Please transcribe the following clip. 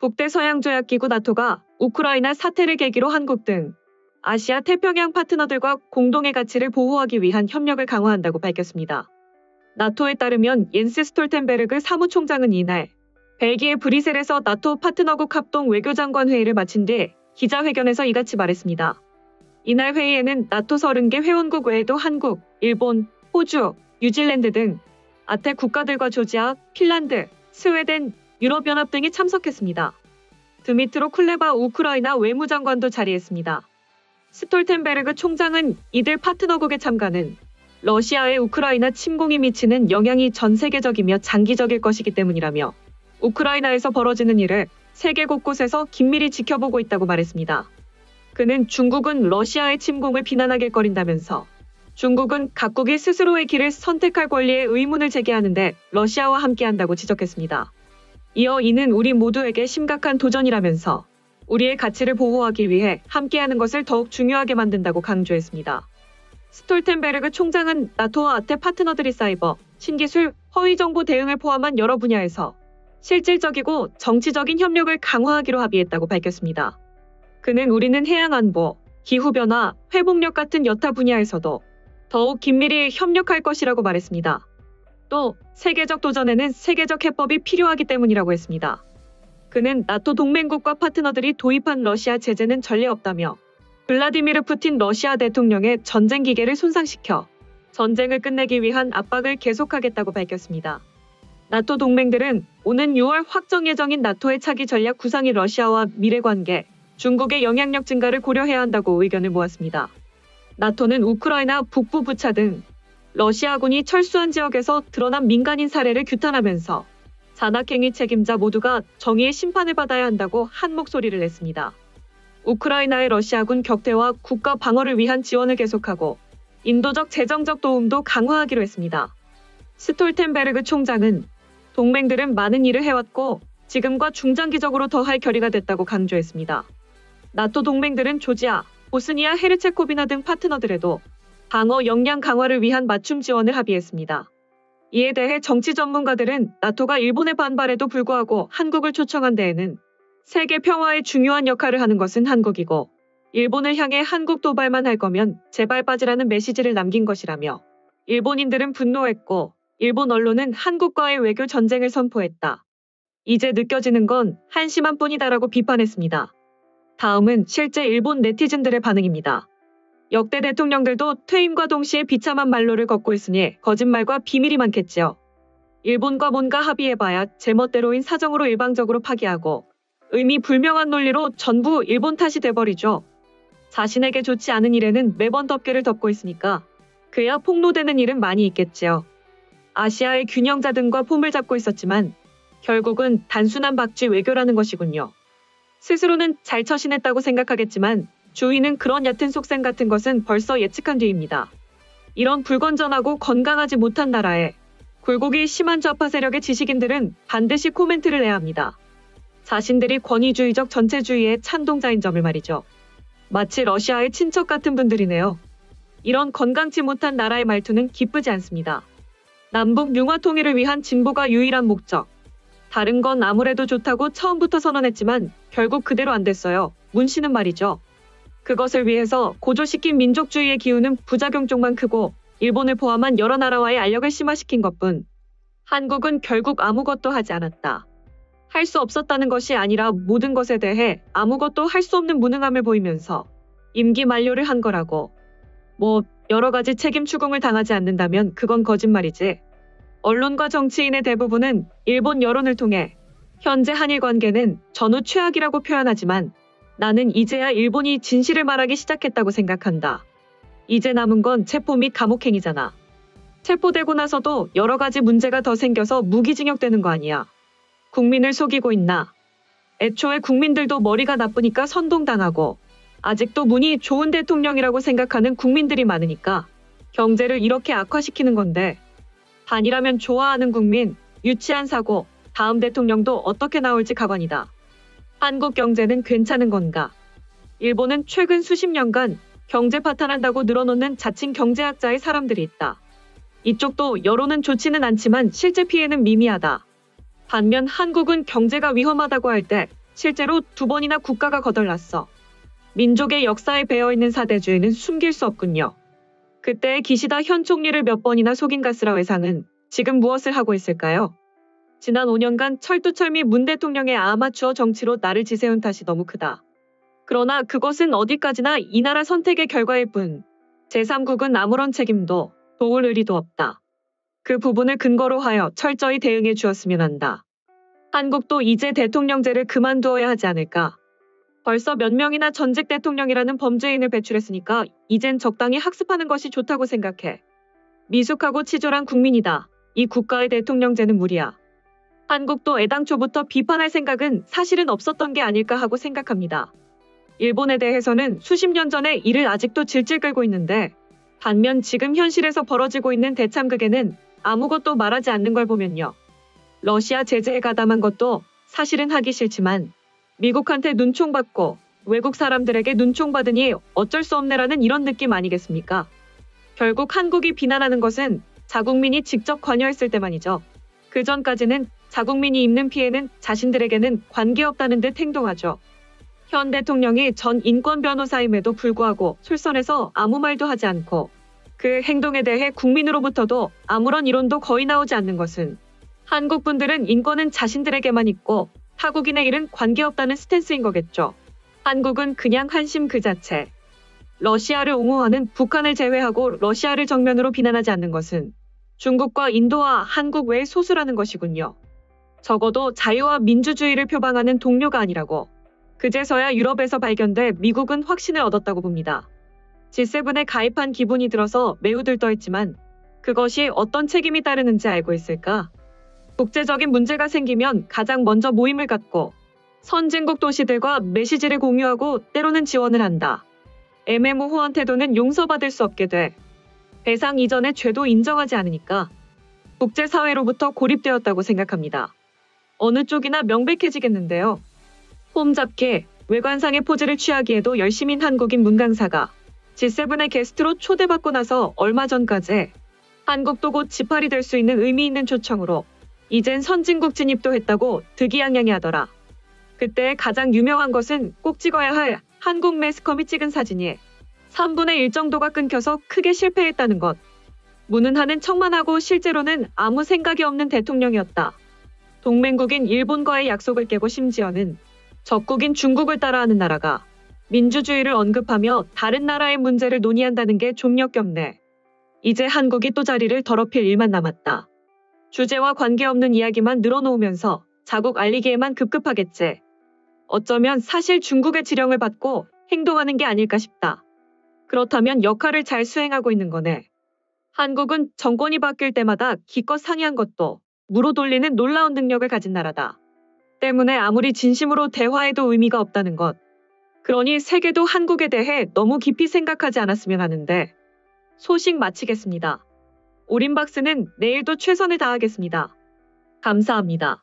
북대서양조약기구 나토가 우크라이나 사태를 계기로 한국 등 아시아 태평양 파트너들과 공동의 가치를 보호하기 위한 협력을 강화한다고 밝혔습니다. 나토에 따르면 옌스 스톨텐베르그 사무총장은 이날 벨기에 브뤼셀에서 나토 파트너국 합동 외교장관 회의를 마친 뒤 기자회견에서 이같이 말했습니다. 이날 회의에는 나토 30개 회원국 외에도 한국, 일본, 호주, 뉴질랜드 등 아태 국가들과 조지아, 핀란드, 스웨덴, 유럽연합 등이 참석했습니다. 드미트로 쿨레바 우크라이나 외무장관도 자리했습니다. 스톨텐베르그 총장은 이들 파트너국의 참가는 러시아의 우크라이나 침공이 미치는 영향이 전 세계적이며 장기적일 것이기 때문이라며 우크라이나에서 벌어지는 일을 세계 곳곳에서 긴밀히 지켜보고 있다고 말했습니다. 그는 중국은 러시아의 침공을 비난하길거린다면서 중국은 각국이 스스로의 길을 선택할 권리에 의문을 제기하는데 러시아와 함께한다고 지적했습니다. 이어 이는 우리 모두에게 심각한 도전이라면서 우리의 가치를 보호하기 위해 함께하는 것을 더욱 중요하게 만든다고 강조했습니다. 스톨텐베르그 총장은 나토와 아태 파트너들이 사이버, 신기술, 허위정보 대응을 포함한 여러 분야에서 실질적이고 정치적인 협력을 강화하기로 합의했다고 밝혔습니다. 그는 우리는 해양안보, 기후변화, 회복력 같은 여타 분야에서도 더욱 긴밀히 협력할 것이라고 말했습니다. 또 세계적 도전에는 세계적 해법이 필요하기 때문이라고 했습니다. 그는 나토 동맹국과 파트너들이 도입한 러시아 제재는 전례 없다며 블라디미르 푸틴 러시아 대통령의 전쟁 기계를 손상시켜 전쟁을 끝내기 위한 압박을 계속하겠다고 밝혔습니다. 나토 동맹들은 오는 6월 확정 예정인 나토의 차기 전략 구상이 러시아와 미래관계, 중국의 영향력 증가를 고려해야 한다고 의견을 모았습니다. 나토는 우크라이나 북부 부차 등 러시아군이 철수한 지역에서 드러난 민간인 사례를 규탄하면서 잔악행위 책임자 모두가 정의의 심판을 받아야 한다고 한 목소리를 냈습니다. 우크라이나의 러시아군 격퇴와 국가 방어를 위한 지원을 계속하고 인도적 재정적 도움도 강화하기로 했습니다. 스톨텐베르그 총장은 동맹들은 많은 일을 해왔고 지금과 중장기적으로 더할 결의가 됐다고 강조했습니다. 나토 동맹들은 조지아, 보스니아 헤르체코비나 등 파트너들에도 방어 역량 강화를 위한 맞춤 지원을 합의했습니다. 이에 대해 정치 전문가들은 나토가 일본의 반발에도 불구하고 한국을 초청한 데에는 세계 평화에 중요한 역할을 하는 것은 한국이고 일본을 향해 한국 도발만 할 거면 제발 빠지라는 메시지를 남긴 것이라며 일본인들은 분노했고 일본 언론은 한국과의 외교 전쟁을 선포했다. 이제 느껴지는 건 한심한 뿐이다라고 비판했습니다. 다음은 실제 일본 네티즌들의 반응입니다. 역대 대통령들도 퇴임과 동시에 비참한 말로를 걷고 있으니 거짓말과 비밀이 많겠지요. 일본과 뭔가 합의해봐야 제멋대로인 사정으로 일방적으로 파기하고 의미 불명한 논리로 전부 일본 탓이 돼버리죠. 자신에게 좋지 않은 일에는 매번 덮개를 덮고 있으니까 그야 폭로되는 일은 많이 있겠지요. 아시아의 균형자 등과 폼을 잡고 있었지만 결국은 단순한 박쥐 외교라는 것이군요. 스스로는 잘 처신했다고 생각하겠지만 주위는 그런 얕은 속셈 같은 것은 벌써 예측한 뒤입니다. 이런 불건전하고 건강하지 못한 나라에 굴곡이 심한 좌파 세력의 지식인들은 반드시 코멘트를 내야 합니다. 자신들이 권위주의적 전체주의의 찬동자인 점을 말이죠. 마치 러시아의 친척 같은 분들이네요. 이런 건강치 못한 나라의 말투는 기쁘지 않습니다. 남북 융화 통일을 위한 진보가 유일한 목적. 다른 건 아무래도 좋다고 처음부터 선언했지만 결국 그대로 안 됐어요. 문 씨는 말이죠. 그것을 위해서 고조시킨 민족주의의 기운은 부작용 쪽만 크고 일본을 포함한 여러 나라와의 알력을 심화시킨 것뿐. 한국은 결국 아무것도 하지 않았다. 할 수 없었다는 것이 아니라 모든 것에 대해 아무것도 할 수 없는 무능함을 보이면서 임기 만료를 한 거라고. 여러 가지 책임 추궁을 당하지 않는다면 그건 거짓말이지. 언론과 정치인의 대부분은 일본 여론을 통해 현재 한일 관계는 전후 최악이라고 표현하지만 나는 이제야 일본이 진실을 말하기 시작했다고 생각한다. 이제 남은 건 체포 및 감옥행위잖아. 체포되고 나서도 여러 가지 문제가 더 생겨서 무기징역되는 거 아니야. 국민을 속이고 있나. 애초에 국민들도 머리가 나쁘니까 선동당하고 아직도 운이 좋은 대통령이라고 생각하는 국민들이 많으니까 경제를 이렇게 악화시키는 건데 반이라면 좋아하는 국민, 유치한 사고, 다음 대통령도 어떻게 나올지 가관이다. 한국 경제는 괜찮은 건가? 일본은 최근 수십 년간 경제 파탄한다고 늘어놓는 자칭 경제학자의 사람들이 있다. 이쪽도 여론은 좋지는 않지만 실제 피해는 미미하다. 반면 한국은 경제가 위험하다고 할 때 실제로 2번이나 국가가 거덜났어. 민족의 역사에 배어있는 사대주의는 숨길 수 없군요. 그때의 기시다 현 총리를 몇 번이나 속인 가스라 외상은 지금 무엇을 하고 있을까요? 지난 5년간 철두철미 문 대통령의 아마추어 정치로 나를 지새운 탓이 너무 크다. 그러나 그것은 어디까지나 이 나라 선택의 결과일 뿐 제3국은 아무런 책임도 도울 의리도 없다. 그 부분을 근거로 하여 철저히 대응해 주었으면 한다. 한국도 이제 대통령제를 그만두어야 하지 않을까. 벌써 몇 명이나 전직 대통령이라는 범죄인을 배출했으니까 이젠 적당히 학습하는 것이 좋다고 생각해. 미숙하고 치졸한 국민이다. 이 국가의 대통령제는 무리야. 한국도 애당초부터 비판할 생각은 사실은 없었던 게 아닐까 하고 생각합니다. 일본에 대해서는 수십 년 전에 이를 아직도 질질 끌고 있는데 반면 지금 현실에서 벌어지고 있는 대참극에는 아무것도 말하지 않는 걸 보면요. 러시아 제재에 가담한 것도 사실은 하기 싫지만 미국한테 눈총받고 외국 사람들에게 눈총받으니 어쩔 수 없네라는 이런 느낌 아니겠습니까? 결국 한국이 비난하는 것은 자국민이 직접 관여했을 때만이죠. 그 전까지는 자국민이 입는 피해는 자신들에게는 관계없다는 듯 행동하죠. 현 대통령이 전 인권 변호사임에도 불구하고 솔선해서 아무 말도 하지 않고 그 행동에 대해 국민으로부터도 아무런 이론도 거의 나오지 않는 것은 한국 분들은 인권은 자신들에게만 있고 타국인의 일은 관계없다는 스탠스인 거겠죠. 한국은 그냥 한심 그 자체. 러시아를 옹호하는 북한을 제외하고 러시아를 정면으로 비난하지 않는 것은 중국과 인도와 한국 외의 소수라는 것이군요. 적어도 자유와 민주주의를 표방하는 동료가 아니라고. 그제서야 유럽에서 발견돼 미국은 확신을 얻었다고 봅니다. G7에 가입한 기분이 들어서 매우 들떠있지만 그것이 어떤 책임이 따르는지 알고 있을까? 국제적인 문제가 생기면 가장 먼저 모임을 갖고 선진국 도시들과 메시지를 공유하고 때로는 지원을 한다. 애매모호한 태도는 용서받을 수 없게 돼. 배상 이전의 죄도 인정하지 않으니까 국제사회로부터 고립되었다고 생각합니다. 어느 쪽이나 명백해지겠는데요. 폼잡게 외관상의 포즈를 취하기에도 열심인 한국인 문강사가 G7의 게스트로 초대받고 나서 얼마 전까지 한국도 곧 G8이 될 수 있는 의미 있는 초청으로 이젠 선진국 진입도 했다고 득이양양해하더라. 그때 가장 유명한 것은 꼭 찍어야 할 한국 매스컴이 찍은 사진이 3분의 1 정도가 끊겨서 크게 실패했다는 것. 무능하는 척만 하고 실제로는 아무 생각이 없는 대통령이었다. 동맹국인 일본과의 약속을 깨고 심지어는 적국인 중국을 따라하는 나라가 민주주의를 언급하며 다른 나라의 문제를 논의한다는 게 좀 역겹네. 이제 한국이 또 자리를 더럽힐 일만 남았다. 주제와 관계없는 이야기만 늘어놓으면서 자국 알리기에만 급급하겠지. 어쩌면 사실 중국의 지령을 받고 행동하는 게 아닐까 싶다. 그렇다면 역할을 잘 수행하고 있는 거네. 한국은 정권이 바뀔 때마다 기껏 상의한 것도 무로 돌리는 놀라운 능력을 가진 나라다. 때문에 아무리 진심으로 대화해도 의미가 없다는 것. 그러니 세계도 한국에 대해 너무 깊이 생각하지 않았으면 하는데. 소식 마치겠습니다. 오림박스는 내일도 최선을 다하겠습니다. 감사합니다.